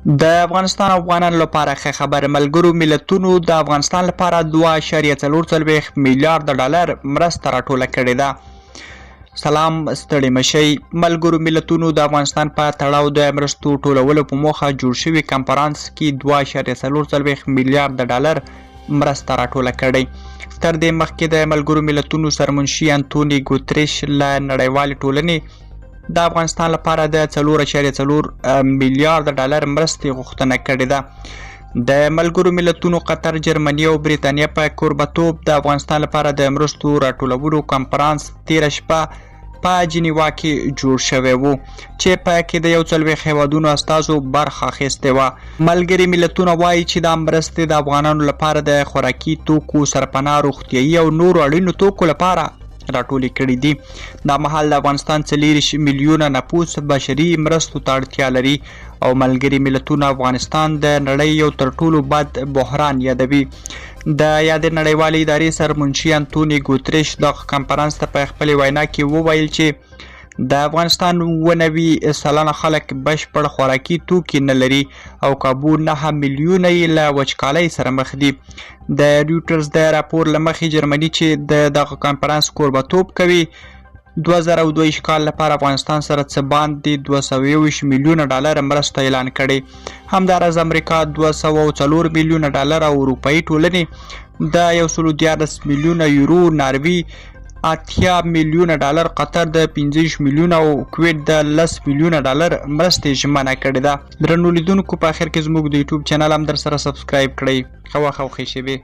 د افغانستان افغانانو لپاره ښه خبر. ملګرو ملتونو د افغانستان لپاره 2.44 میلیارډ ډالر مرسته راټوله کړې ده. سلام ستړي مشئ. ملګرو ملتونو د افغانستان په تړاو د مرستو ټولولو په موخه جوړ شوي کنفرانس کې 2.44 میلیارډ ډالر مرسته راټوله کړې. تر دې مخکې د ملګرو ملتونو سرمنشي انتوني ګوتریش له نړیوالې ټولنې د افغانستان لپاره د 4.4 میلیارډ ډالر مرستې غوښتنه کړې ده. د ملګرو ملتونو قطر، جرمني او بریتانیا په کوربتوب د افغانستان لپاره د مرستو راټولولو کنفرانس تیره شپه په جنیوا کې جوړ شوی و چې په کې د 40 هیوادونو استازو برخه اخیستې وه. ملګري ملتونه وایي چې دا مرستې د افغانانو لپاره د خوراکي توکو، سرپناه، روغتیایي او نورو اړینو توکو لپاره راټولې کړي دي. دا مهال د افغانستان 40 میلیونه نفوس بشري مرستو ته اړتیا لري او ملګري ملتونه افغانستان د نړۍ یو تر ټولو بد بحران یادوي. د یادې نړیوالې ادارې سرمنشي انتوني ګوتریش دغه کنفرانس ته په خپلې وینا کې وویل چې د افغانستان 90% خلک بشپړ خوراکي توکي نه لري او کابو 9 میلیونه یې له وچکالۍ سره مخ دي. د ریوټرز د راپور له مخې جرمني چې دغه کنفرانس کوربتوب کوي 2022 کال لپاره افغانستان سره څه باندې 220 میلیونه ډالر مرسته اعلان کړي. همداراز امریکا 204 میلیونه ډالر او اروپایي ټولنې د 114 میلیونه یورو، ناروی 80 میلیونه ډالر، قطر د 15 میلیونه او کویت د 10 میلیونه ډالر مرستې ژمنه کړې ده. درنو لیدونکو، په اخر کې زموږ د یوټیوب چینل هم در سره سبسکرایب کړئ. ښه وخت او ښې شېبې.